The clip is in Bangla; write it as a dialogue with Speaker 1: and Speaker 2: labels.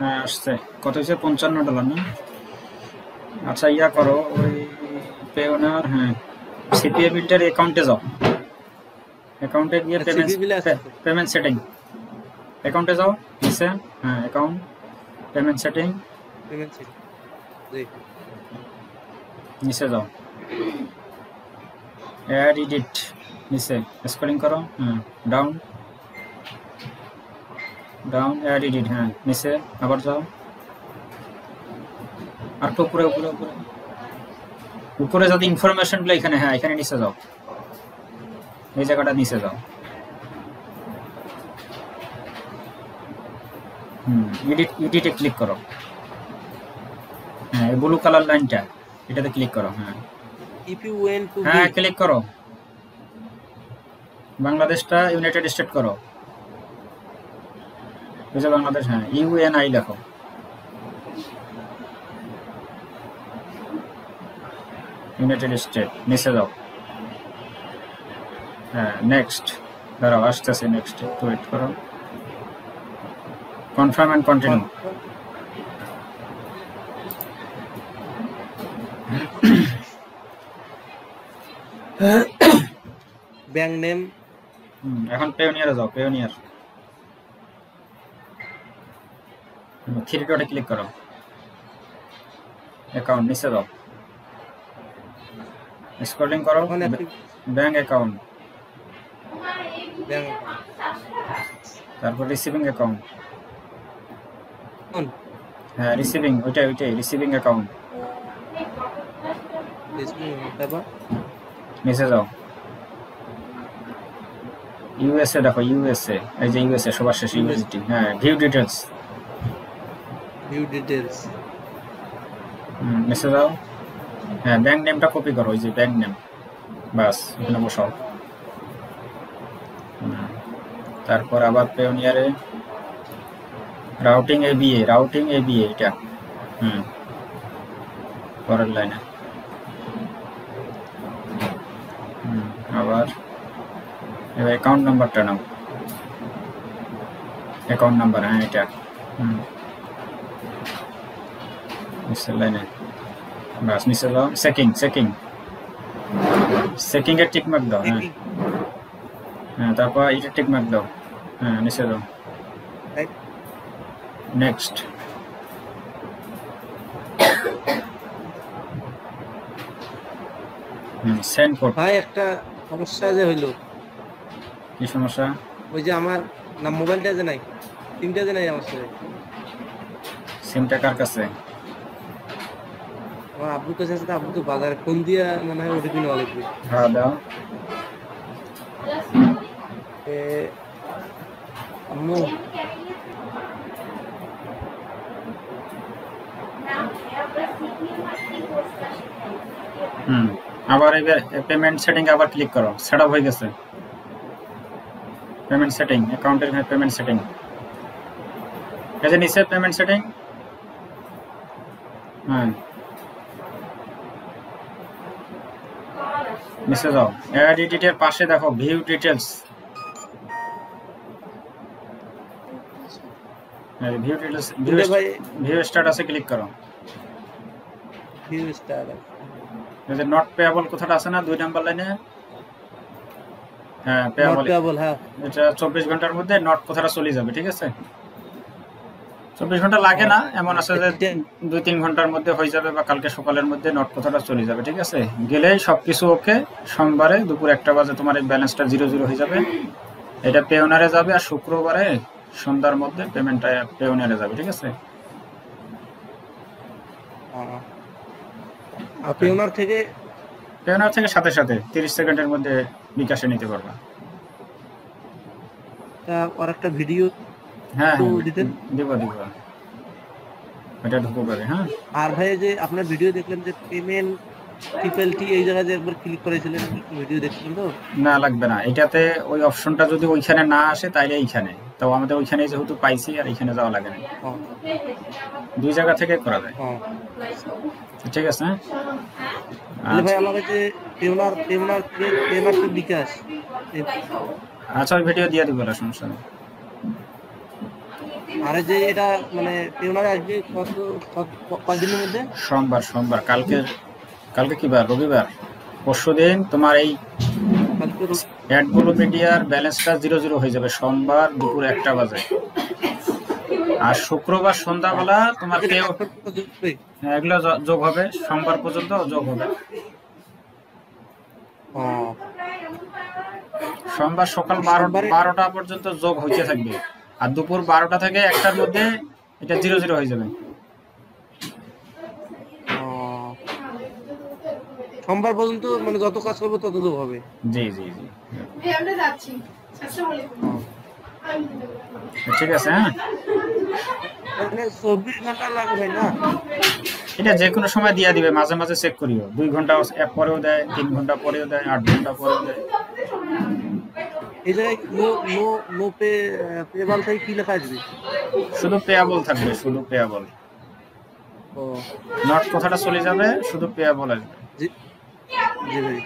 Speaker 1: হ্যাঁ আসছে, কত হয়েছে? $55 না? আচ্ছা ইয়া করো, ওই পেওনার, হ্যাঁ সিপিএ বিল্ডার অ্যাকাউন্টে যাও, অ্যাকাউন্টে গিয়ে
Speaker 2: সিপি বিলে আছে তো
Speaker 1: পেমেন্ট সেটিং, অ্যাকাউন্টে যাও নিচে, হ্যাঁ অ্যাকাউন্ট পেমেন্ট সেটিং,
Speaker 2: পেমেন্ট সিপি জি
Speaker 1: নিচে যাও, অ্যাড এডিট, নিচে স্ক্রলিং করো, হ্যাঁ ডাউন ডাউন, অ্যাড এডিট, হ্যাঁ নিচে আবার যাও, আর তো উপরে উপরে উপরে উপরে যদি ইনফরমেশনগুলো এখানে, হ্যাঁ এখানে নিচে যাও, এই জায়গাটা নিচে যাও, এডিটে ক্লিক করো, হ্যাঁ ব্লু কালার লাইনটা এটাতে ক্লিক করো, হ্যাঁ
Speaker 2: ইফ ইউ ওয়েন্ট টু
Speaker 1: হ্যাঁ ক্লিক করো, বাংলাদেশটা ইউনাইটেড স্টেট করো, বুঝে বাংলাদেশ, হ্যাঁ ইউএনআই লেখো, ইউনাইটেড স্টেট, নিচে যাও, হ্যাঁ নেক্সট, দাঁড়াও আসতেছে, নেক্সট একটু ওয়েট করো, confirm and continue,
Speaker 2: bank name,
Speaker 1: এখন পেওনিয়ারে যাও, পেওনিয়ার থ্রি ডটে ক্লিক করো, অ্যাকাউন্ট নিচে যাও, স্ক্রলিং করো, ব্যাংক অ্যাকাউন্ট,
Speaker 2: ব্যাংক
Speaker 1: তারপর রিসিভিং অ্যাকাউন্ট,
Speaker 2: অন
Speaker 1: হ্যাঁ রিসিভিং, ওইটাই রিসিভিং অ্যাকাউন্ট,
Speaker 2: তারপর
Speaker 1: নিচে যাও, ইউএসএ দেখো, ইউএসএ, এই যে ইউএসএ সবার শেষে ইউএসডি, হ্যাঁ ভিউ ডিটেলস, নিচে যাও, হ্যাঁ ব্যাংক নেমটা কপি করো, ওই যে ব্যাংক নেম, বাস এখানে বসাও, তারপর আবার পেওনিয়ারে রাউটিং এবিএ এটা, পরের লাইনে, আবার এবার অ্যাকাউন্ট নাম্বারটা নাও, অ্যাকাউন্ট নাম্বার, হ্যাঁ এটা, নিচের লাইনে, বাস নিচে যাও, চেকিং এর টিক মার্ক দাও, হ্যাঁ হ্যাঁ তারপর এটা টিক মার্ক দাও, হ্যাঁ নিচে যাও, নেক্সট, সেন্ড কোড।
Speaker 2: ভাই একটা সমস্যা যে হইলো,
Speaker 1: কি সমস্যা?
Speaker 2: ওই যে আমার না মোবাইলটা যে নাই, সিমটা যে নাই আমার সাথে,
Speaker 1: সিমটা কার কাছে?
Speaker 2: আমার আব্বুর কাছে আছে, আব্বু তো বাজারে ফোন দিয়া মনে হয় ওটিপি নেওয়া লাগবে।
Speaker 1: হ্যাঁ দাও,
Speaker 2: আম্মু
Speaker 1: আবার এবার পেমেন্ট সেটিং আবার ক্লিক করো, সেটআপ হয়ে গেছে, পেমেন্ট সেটিং, অ্যাকাউন্টের পেমেন্ট সেটিং, এই যে নিচে পেমেন্ট সেটিং, হ্যাঁ নিচে যাও, অ্যাড এডিটের পাশে দেখো ভিউ ডিটেলস, ভিউ স্ট্যাটাসে ক্লিক করো,
Speaker 2: ভিউ স্ট্যাটাস,
Speaker 1: এই যে নট পেয়েবল কথাটা আছে না 2 নাম্বার লাইনে, হ্যাঁ পেয়েবল,
Speaker 2: হ্যাঁ
Speaker 1: এটা 24 ঘন্টার মধ্যে নট কথাটা চলে যাবে, ঠিক আছে? 24 ঘন্টা লাগে না, এমন আছে যে 2-3 ঘন্টার মধ্যে হয়ে যাবে, বা কালকে সকালের মধ্যে নট কথাটা চলে যাবে, ঠিক আছে? গেলেই সবকিছু ওকে, সোমবারে দুপুর 1টা বাজে তোমার এই ব্যালেন্সটা 0 হয়ে যাবে, এটা পেওনারে যাবে, আর শুক্রবারে সন্ধ্যার মধ্যে পেমেন্টটা পেওনারে যাবে, ঠিক আছে?
Speaker 2: আর পেওনার থেকে
Speaker 1: সাথে 30 সেকেন্ডের মধ্যে বিকাশে নিতে পারবা।
Speaker 2: আর একটা ভিডিও,
Speaker 1: হ্যাঁ দিব এটা ঢুকো করে, হ্যাঁ।
Speaker 2: আর ভাই যে আপনার ভিডিও দেখলেন যে পেমেন্ট ট্রিপলটি, এই জায়গায় যে একবার ক্লিক করেছিলেন, ভিডিও দেখছিলেন তো?
Speaker 1: না লাগবে না, এটাতে ওই অপশনটা যদি ওইখানে না আসে তাইলে এইখানে, তো আমাদের ওইখানে যেহেতু পাইছি আর এখানে যাওয়া লাগে না, 2 জায়গা থেকে করা যায়, ঠিক আছে?
Speaker 2: ভাই আমার কাছে পেওনার বিকাশ,
Speaker 1: আচ্ছা ওই ভিডিও দিয়ে দিব, সমস্যা নেই।
Speaker 2: আরে যে এটা মানে পেওনারে আসবে কতদিনের মধ্যে?
Speaker 1: সোমবার কালকে কি বার? রবিবার। পরশুদিন তোমার এই অ্যাডগুলো মিডিয়ার ব্যালেন্সটা 0 হয়ে যাবে সোমবার দুপুর 1টা বাজে। আর শুক্রবার সন্ধ্যাবেলা তোমার কেউ এগুলো যোগ হবে, সোমবার পর্যন্ত যোগ হবে। সোমবার সকাল 12টা পর্যন্ত যোগ হইতে থাকবে, আর দুপুর 12টা থেকে 1টার মধ্যে এটা 0 হয়ে যাবে।
Speaker 2: সোমবার পর্যন্ত মানে যত কাজ করবো তত যোগ হবে।
Speaker 1: জি ঠিক আছে। হ্যাঁ,
Speaker 2: 24 ঘন্টা লাগবে না?
Speaker 1: এটা যে কোনো সময় দিয়ে দিবে, মাঝে মাঝে চেক করিও। 2 ঘন্টা পরেও দেয়, 3 ঘন্টা পরেও দেয়, 8 ঘন্টা পরেও দেয়।
Speaker 2: এই জায়গায় নো পেবল থেকে কি লেখা আসবে?
Speaker 1: শুধু পেয়াবল থাকবে, শুধু পেয়াবল। নট কথাটা চলে যাবে, শুধু পেয়াবল আসবে।
Speaker 2: জি ভাই।